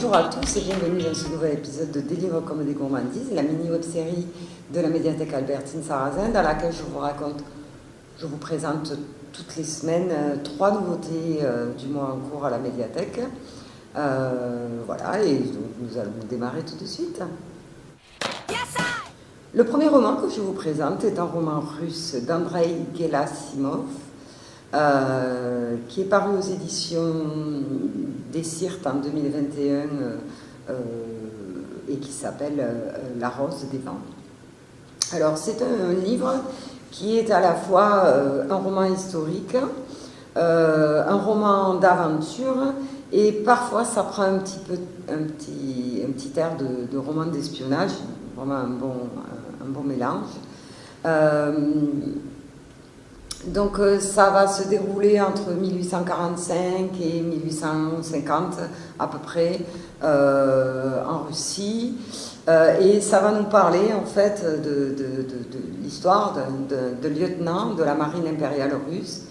Bonjour à tous et bienvenue dans ce nouvel épisode de Des livres comme des gourmandises, la mini-web-série de la médiathèque Albertine Sarrazin, dans laquelle je vous présente toutes les semaines 3 nouveautés du mois en cours à la médiathèque. Voilà, et donc nous allons démarrer tout de suite. Le premier roman que je vous présente est un roman russe d'Andrei Gerasimov, qui est paru aux éditions des Sirtes en 2021 et qui s'appelle La Rose des Vents. Alors c'est un livre qui est à la fois un roman historique, un roman d'aventure, et parfois ça prend un petit air de roman d'espionnage, vraiment un bon mélange. Donc ça va se dérouler entre 1845 et 1850 à peu près en Russie, et ça va nous parler en fait de l'histoire de lieutenant de la marine impériale russe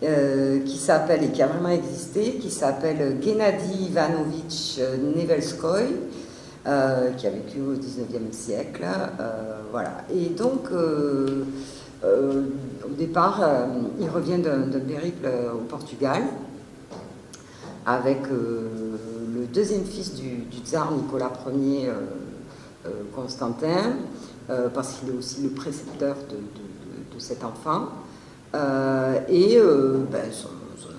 qui s'appelle, et qui a vraiment existé, qui s'appelle Gennady Ivanovitch Nevelskoy, qui a vécu au XIXe siècle, voilà. Et donc au départ, il revient d'un périple au Portugal avec le deuxième fils du tsar Nicolas Ier, Constantin, parce qu'il est aussi le précepteur de cet enfant. Son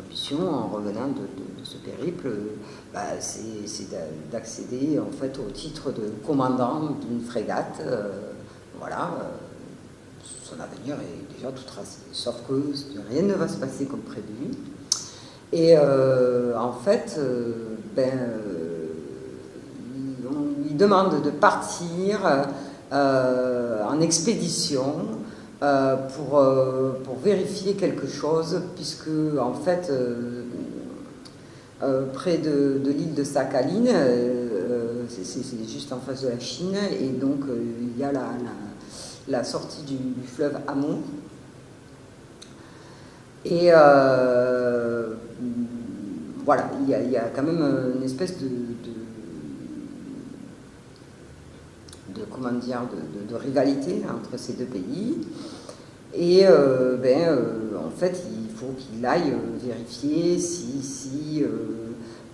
ambition, en revenant de ce périple, c'est d'accéder en fait au titre de commandant d'une frégate. Voilà. Son avenir est déjà tout tracé, sauf que rien ne va se passer comme prévu. Et en fait, on lui demande de partir en expédition pour vérifier quelque chose, puisque en fait, près de l'île de Sakhaline, c'est juste en face de la Chine, et donc il y a la sortie du fleuve Amour. Et voilà, il y a quand même une espèce de rivalité entre ces deux pays. Et en fait, il faut qu'il aille vérifier si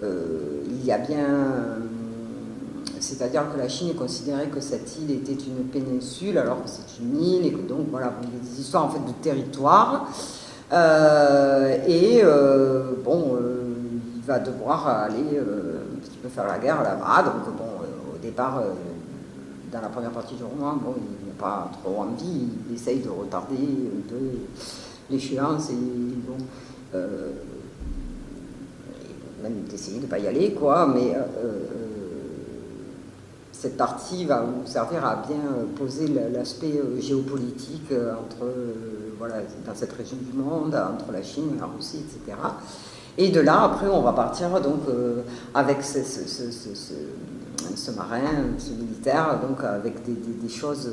il y a bien... C'est-à-dire que la Chine considérait que cette île était une péninsule, alors que c'est une île, et que donc, voilà, il y a des histoires en fait de territoire. Il va devoir aller un petit peu faire la guerre là-bas. Donc, au départ, dans la première partie du roman, il n'a pas trop envie, il essaye de retarder un peu l'échéance, et même d'essayer de ne pas y aller, quoi, mais... cette partie va nous servir à bien poser l'aspect géopolitique entre, voilà, dans cette région du monde, entre la Chine, la Russie, etc. Et de là, après, on va partir donc avec ce marin, ce militaire, donc avec des choses,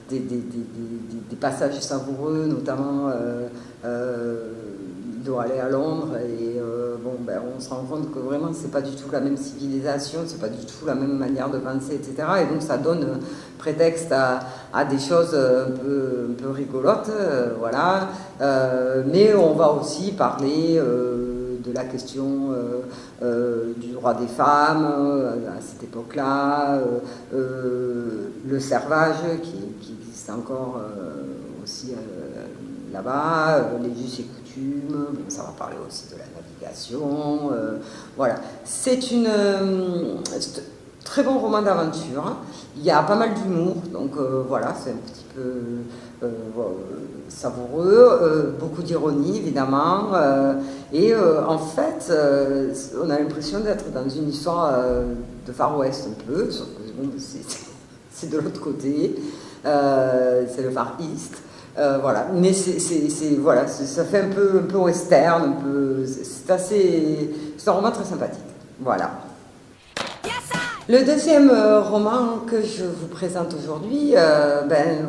des passages savoureux, notamment il doit aller à Londres, et on se rend compte que vraiment c'est pas du tout la même civilisation, c'est pas du tout la même manière de penser, etc. Et donc ça donne prétexte à des choses un peu rigolotes, voilà. Mais on va aussi parler de la question du droit des femmes à cette époque-là, le servage qui existe encore aussi là-bas, les us et coutumes, ça va parler aussi de la navigation, voilà. C'est un très bon roman d'aventure, il y a pas mal d'humour, donc voilà, c'est un petit peu savoureux, beaucoup d'ironie évidemment, et en fait, on a l'impression d'être dans une histoire de Far West un peu, sauf que c'est de l'autre côté, c'est le Far East. Voilà, mais voilà, ça fait un peu western, c'est un roman très sympathique. Voilà. Le deuxième roman que je vous présente aujourd'hui,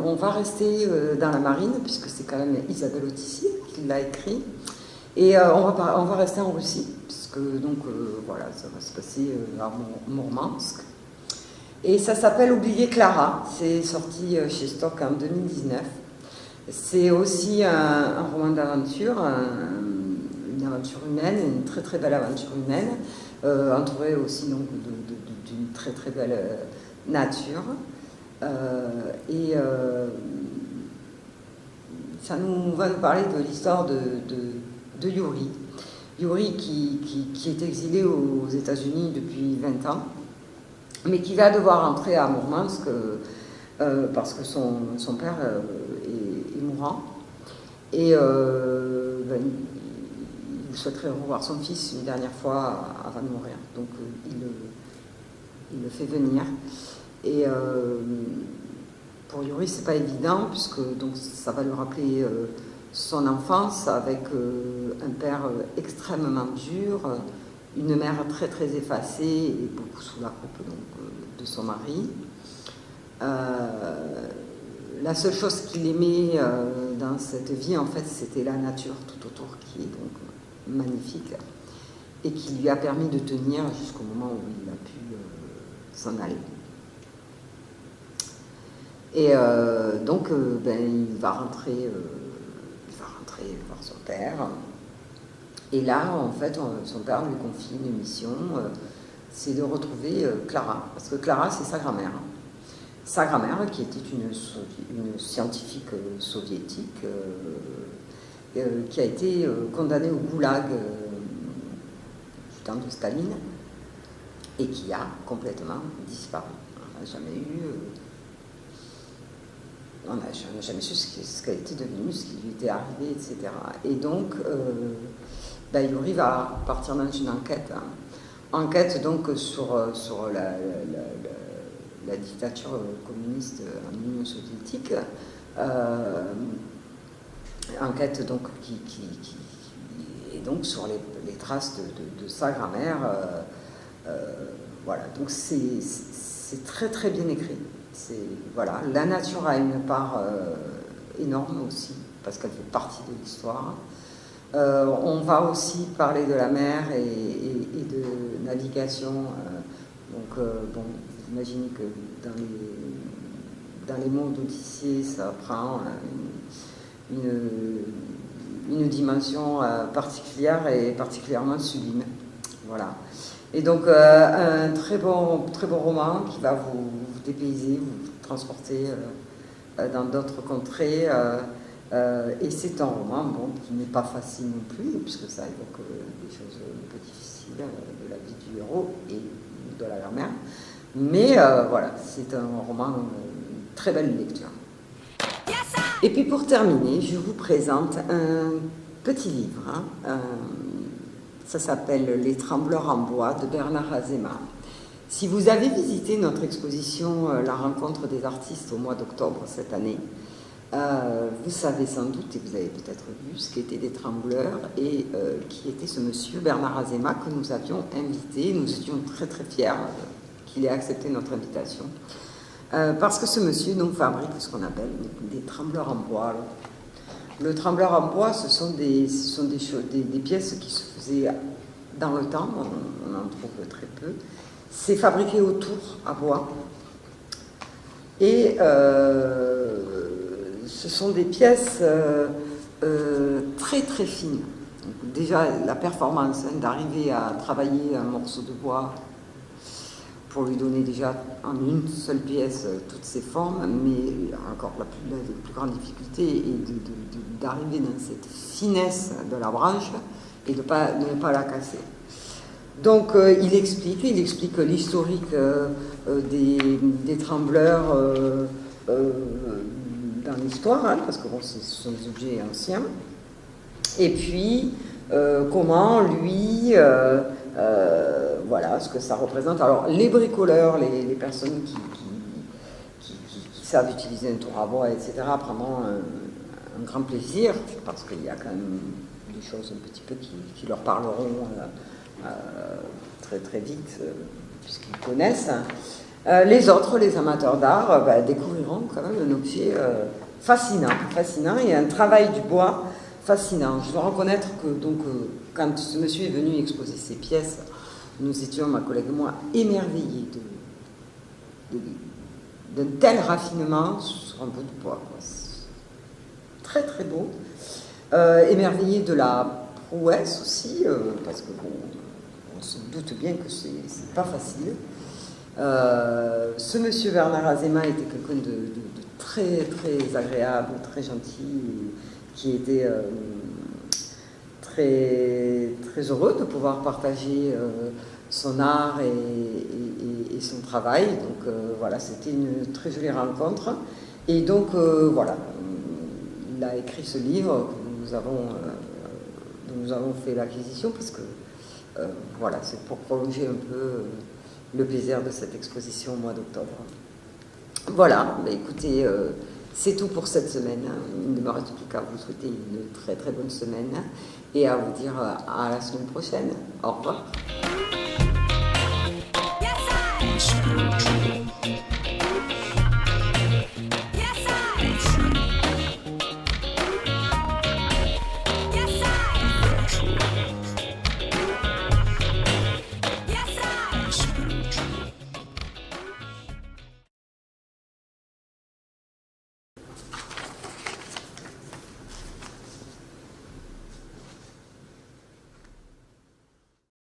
on va rester dans la marine, puisque c'est quand même Isabelle Autissier qui l'a écrit, et on va rester en Russie, puisque que donc voilà, ça va se passer à Mourmansk. Et ça s'appelle Oublier Clara, c'est sorti chez Stock en 2019. C'est aussi un roman d'aventure, une aventure humaine, une très très belle aventure humaine, entourée aussi donc d'une très très belle nature. Ça va nous parler de l'histoire de Yuri. Yuri qui est exilé aux États-Unis depuis 20 ans, mais qui va devoir entrer à Mourmansk parce que son père est mourant. Et il souhaiterait revoir son fils une dernière fois avant de mourir. Donc il le fait venir. Et pour Yuri, c'est pas évident, puisque donc, ça va lui rappeler son enfance avec un père extrêmement dur, une mère très très effacée et beaucoup sous la coupe de son mari. La seule chose qu'il aimait dans cette vie, en fait, c'était la nature tout autour, qui est donc magnifique et qui lui a permis de tenir jusqu'au moment où il a pu s'en aller. Et donc, il va rentrer voir son père. Et là, en fait, son père lui confie une mission, c'est de retrouver Clara. Parce que Clara, c'est sa grand-mère. Sa grand-mère, qui était une scientifique soviétique, qui a été condamnée au goulag du temps de Staline, et qui a complètement disparu. On n'a jamais eu... on n'a jamais su ce qu'elle était devenue, ce qui lui était arrivé, etc. Et donc, Yuri va partir dans une enquête. Enquête donc sur la dictature communiste en Union soviétique. Enquête donc qui est donc sur les traces de sa grand-mère. Voilà, donc c'est très très bien écrit. Voilà, la nature a une part énorme aussi, parce qu'elle fait partie de l'histoire. On va aussi parler de la mer et de navigation. Donc, bon, vous imaginez que dans les mots d'Odyssée, ça prend une dimension particulière et particulièrement sublime. Voilà. Et donc, un très beau roman qui va vous dépayser, vous transporter dans d'autres contrées. Et c'est un roman qui n'est pas facile non plus, puisque ça évoque des choses un peu difficiles de la vie du héros et de la grand-mère. Mais voilà, c'est un roman, très belle lecture. Et puis pour terminer, je vous présente un petit livre. Ça s'appelle Les Trembleurs en bois de Bernard Azéma. Si vous avez visité notre exposition La rencontre des artistes au mois d'octobre cette année, vous savez sans doute, et vous avez peut-être vu, ce qu'étaient des trembleurs et qui était ce monsieur Bernard Azéma que nous avions invité. Nous étions très très fiers qu'il ait accepté notre invitation. Parce que ce monsieur donc, fabrique ce qu'on appelle des trembleurs en bois. Le trembleur en bois, ce sont des pièces qui se faisaient dans le temps, on en trouve très peu. C'est fabriqué autour à bois. Et ce sont des pièces très très fines. Donc, déjà, la performance d'arriver à travailler un morceau de bois pour lui donner déjà en une seule pièce toutes ses formes, mais encore la plus grande difficulté est d'arriver dans cette finesse de la branche et de ne pas la casser. Donc il explique l'historique des trembleurs dans l'histoire, hein, parce que bon, ce sont des objets anciens, et puis comment lui... voilà ce que ça représente. Alors, les bricoleurs, les personnes qui savent utiliser un tour à bois, etc., prendront un grand plaisir, parce qu'il y a quand même des choses un petit peu qui leur parleront très très vite, puisqu'ils connaissent. Les autres, les amateurs d'art, découvriront quand même un objet fascinant, et un travail du bois fascinant. Je dois reconnaître que donc, quand ce monsieur est venu exposer ses pièces, nous étions, ma collègue et moi, émerveillés d'un tel raffinement sur un bout de bois. Très très beau. Émerveillés de la prouesse aussi, parce que bon, on se doute bien que c'est pas facile. Ce monsieur Bernard Azéma était quelqu'un de très très agréable, très gentil, qui était très, très heureux de pouvoir partager son art et son travail. Donc voilà, c'était une très jolie rencontre. Et donc voilà, il a écrit ce livre dont nous avons fait l'acquisition parce que voilà, c'est pour prolonger un peu le plaisir de cette exposition au mois d'octobre. Voilà, bah écoutez, c'est tout pour cette semaine. Il ne me reste plus qu'à vous souhaiter une très très bonne semaine et à vous dire à la semaine prochaine. Au revoir.